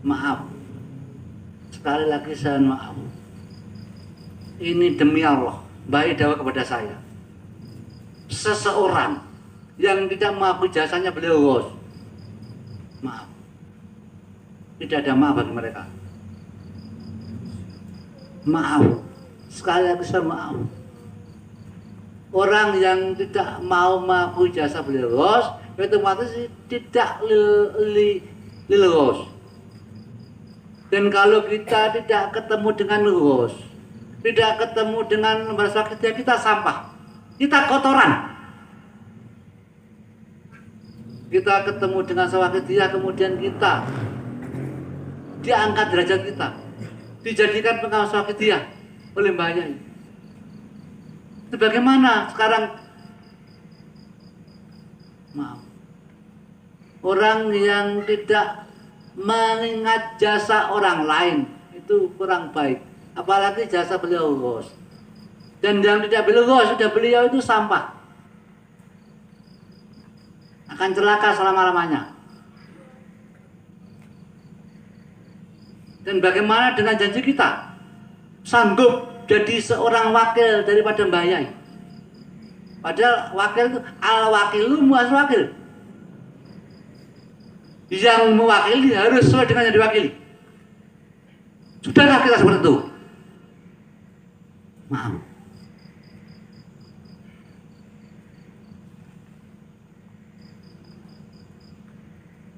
Maaf, sekali lagi saya maaf. Ini demi Allah, baik dakwah kepada saya. Seseorang yang tidak mengakui jasanya beliau Ghos, maaf, tidak ada maaf bagi mereka. Maaf, sekali lagi saya maaf. Orang yang tidak mau mengakui jasa beliau Ghos, itu otomatis tidak lil Ghos. Dan kalau kita tidak ketemu dengan Ghos, tidak ketemu dengan lembaga sakitnya, kita sampah, kita kotoran. Kita ketemu dengan sawakidiyah, kemudian kita diangkat derajat kita, dijadikan pengawas sawakidiyah oleh Mbah Yai. Itu bagaimana sekarang? Maaf, orang yang tidak mengingat jasa orang lain itu kurang baik, apalagi jasa beliau Ghos. Dan yang tidak beliau Ghos, sudah beliau itu sampah, akan celaka selama-lamanya. Dan bagaimana dengan janji kita sanggup jadi seorang wakil daripada Mbah Yai? Padahal wakil itu al-wakilu muas-wakil. Yang mewakili harus sesuai dengan yang diwakili. Sudahkah kita seperti itu? Maaf.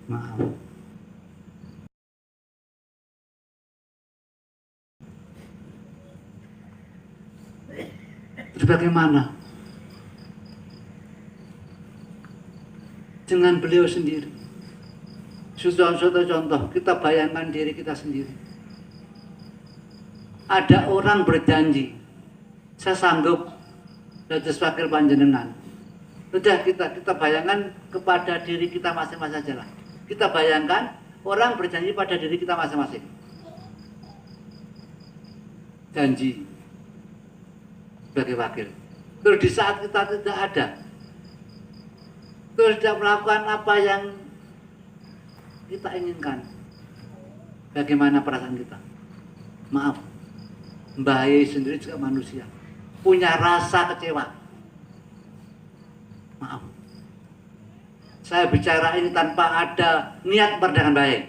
Maaf. Terus bagaimana dengan beliau sendiri? Suatu contoh, kita bayangkan diri kita sendiri. Ada orang berjanji, saya sanggup dados wakil panjenengan. Sudah kita bayangkan kepada diri kita masing-masing saja lah. Kita bayangkan orang berjanji pada diri kita masing-masing. Janji sebagai wakil. Terus di saat kita tidak ada, terus tidak melakukan apa yang kita inginkan, bagaimana perasaan kita? Maaf, Mbah Yai sendiri juga manusia, punya rasa kecewa. Maaf, saya bicara ini tanpa ada niat merendahkan Mbah Yai.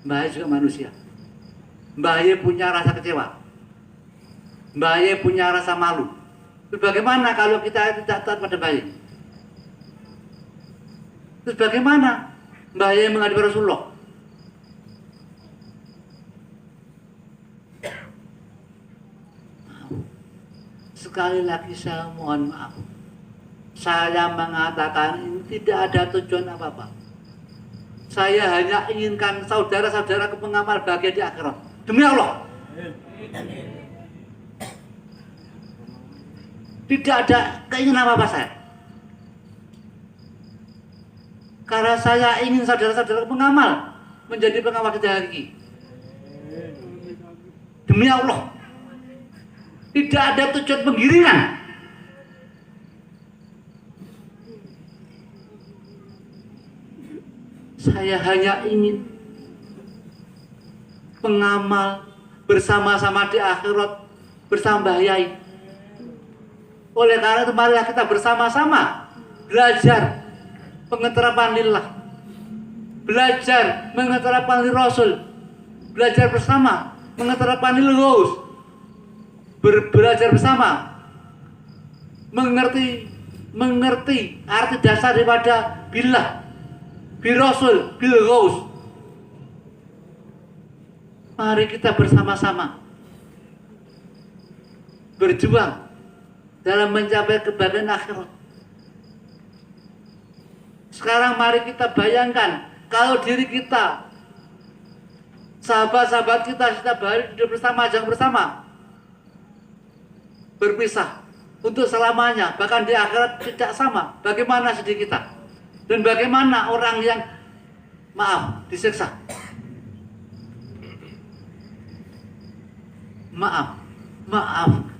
Mbah Yai juga manusia. Mbah Yai punya rasa kecewa, Mbah Yai punya rasa malu. Bagaimana kalau kita tidak taat pada Mbah Yai? Terus bagaimana Mbah Yai menghadapi Rasulullah? Sekali lagi saya mohon maaf. Saya mengatakan ini tidak ada tujuan apa-apa. Saya hanya inginkan saudara-saudara pengamal bahagia di akhirat. Demi Allah. Tidak ada keinginan apa-apa saya. Karena saya ingin saudara-saudara pengamal menjadi pengamal kita hari ini. Demi Allah. Tidak ada tujuan penggiringan. Saya hanya ingin pengamal bersama-sama di akhirat bersama Mbah Yai. Oleh karena itu marilah kita bersama-sama belajar pengeterapan lillah, belajar mengeterapan lil Rasul, belajar bersama mengeterapan lil Ghaus, belajar bersama mengerti arti dasar daripada billah, bil Rasul, bil Ghaus. Mari kita bersama-sama berjuang dalam mencapai kebahagiaan akhirat. Sekarang mari kita bayangkan kalau diri kita, sahabat-sahabat kita setiap hari hidup bersama, jangan bersama, berpisah untuk selamanya, bahkan di akhirat tidak sama. Bagaimana sedih kita? Dan bagaimana orang yang disiksa? Maaf,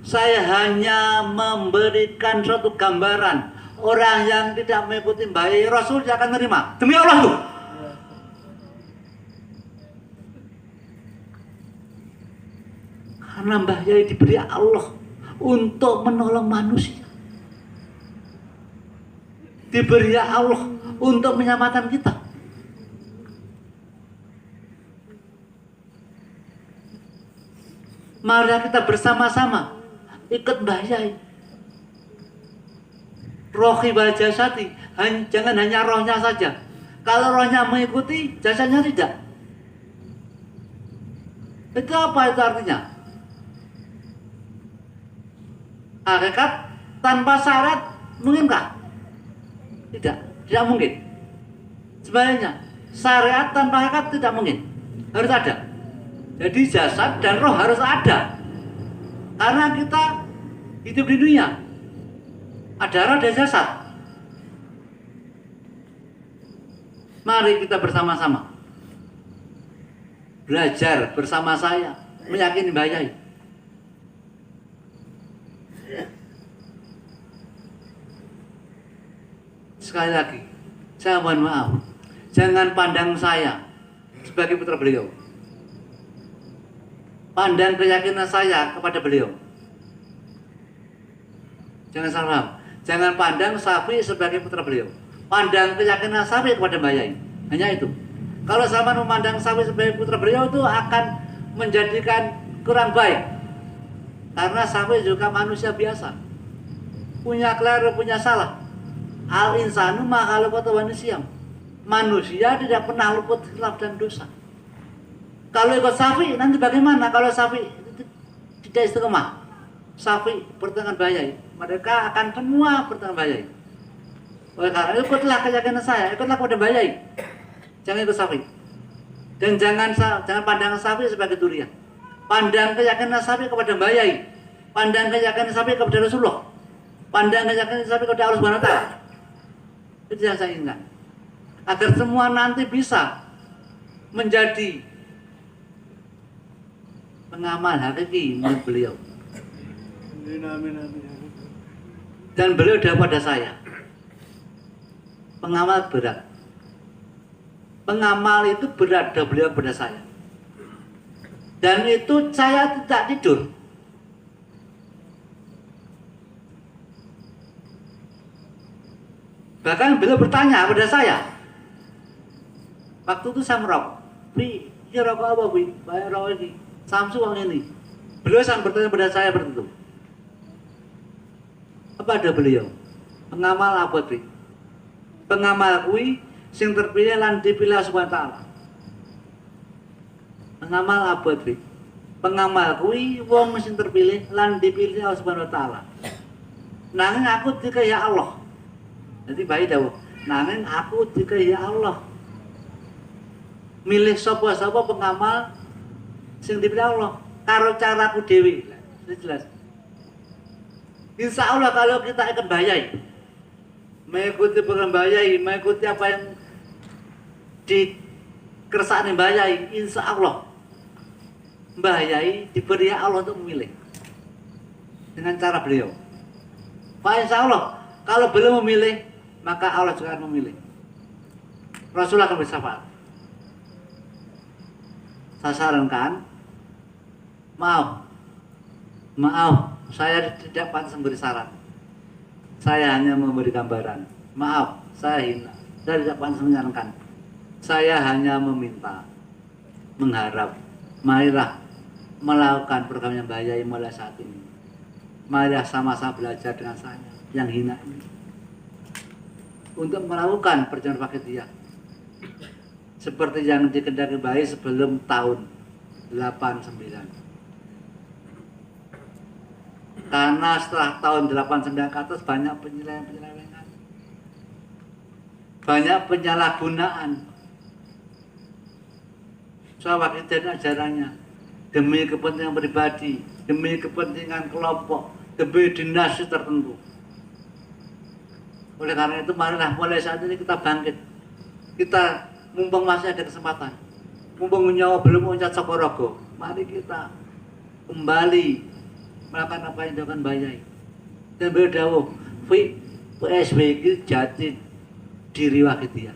saya hanya memberikan suatu gambaran. Orang yang tidak mengikuti Mbah Yai, Rasul akan menerima. Demi Allah tuh. Karena Mbah Yai diberi Allah untuk menolong manusia. Diberi Allah untuk menyelamatkan kita. Mari kita bersama-sama ikut Mbah Yai. Rohi wal jasadi, jangan hanya rohnya saja. Kalau rohnya mengikuti, jasadnya tidak. Itu apa itu artinya? Hakikat tanpa syarat mungkinkah? Tidak mungkin. Sebaliknya, syariat tanpa hakikat tidak mungkin. Harus ada. Jadi jasad dan roh harus ada. Karena kita hidup di dunia. Ada roh dan jasad. Mari kita bersama-sama belajar bersama saya, meyakini Mbah Yai. Sekali lagi, saya mohon maaf, jangan pandang saya sebagai putra beliau. Pandang keyakinan saya kepada beliau. Jangan salah paham. Jangan pandang Syafi'i sebagai putra beliau. Pandang keyakinan Syafi'i kepada Mbah Yai. Hanya itu. Kalau sama memandang Syafi'i sebagai putra beliau itu akan menjadikan kurang baik. Karena Syafi'i juga manusia biasa. Punya keliru, punya salah. Al-insanu makhlukatu manusia. Manusia tidak pernah luput khilaf dan dosa. Kalau ikut Syafi'i nanti bagaimana kalau Syafi'i tidak istiqomah? Syafi'i bertengah Mbah Yai, mereka akan semua bertengah Mbah Yai. Oleh karena itu ikutlah keyakinan saya, ikutlah kepada Mbah Yai. Jangan ikut Syafi'i. Dan jangan pandang Syafi'i sebagai durian. Pandang keyakinan Syafi'i kepada Mbah Yai. Pandang keyakinan Syafi'i kepada Rasulullah. Pandang keyakinan Syafi'i kepada Allah Subhanahu wa taala. Itu yang saya inginkan. Agar semua nanti bisa menjadi pengamal hakiki menurut beliau. Dan beliau daripada saya. Pengamal berat. Pengamal itu berat dari beliau pada saya. Dan itu saya tidak tidur. Bahkan beliau bertanya pada saya. Waktu itu saya merokok. Wi, ya rokok apa Wi? Bayar rokok ini. Samsu uang ini. Beliau sangat bertanya pada saya seperti itu. Apa ada beliau? Pengamal apa Wi? Pengamal kui sing terpilih lan dipilih Subhanahu wa taala. Pengamal apa Wi? Pengamal kui wong sing terpilih lan dipilih Allah Subhanahu wa taala. Nanging aku dikaya Allah. Jadi bayi dawuh, nanging aku dikaya Allah. Milih sapa-sapa pengamal sing dipilih Allah karo caraku dewi. Itu jelas. Insya Allah kalau kita ikut Mbah Yai, mengikuti program Mbah Yai, mengikuti apa yang dikersakkan Mbah Yai, insya Allah Mbah Yai diberi Allah untuk memilih dengan cara beliau. Pak insya Allah kalau beliau memilih, maka Allah juga akan memilih. Rasulullah akan bersyafaat. Saya sarankan, maaf, saya tidak pantas memberi saran. Saya hanya memberi gambaran. Maaf, saya hina. Saya tidak pantas menyarankan. Saya hanya meminta, mengharap, marilah melakukan programnya Mbah Yai mulai saat ini. Marilah sama-sama belajar dengan saya yang hina ini untuk melakukan perjalanan Fakidiyah seperti yang dikehendaki Mbah Yai sebelum tahun 89. Karena setelah tahun 89 ke atas banyak penyelewengan, banyak penyalahgunaan soal Fakidiyah ajarannya demi kepentingan pribadi, demi kepentingan kelompok, demi dinasti tertentu. Oleh karena itu marilah mulai saat ini kita bangkit. Kita mumpung masih ada kesempatan, mumpung nyawa belum uncat Sokorogo, mari kita kembali melakukan apa yang dilakukan Mbah Yai. Dan beliau dawuh, PSB itu jati diri Fakidiyah.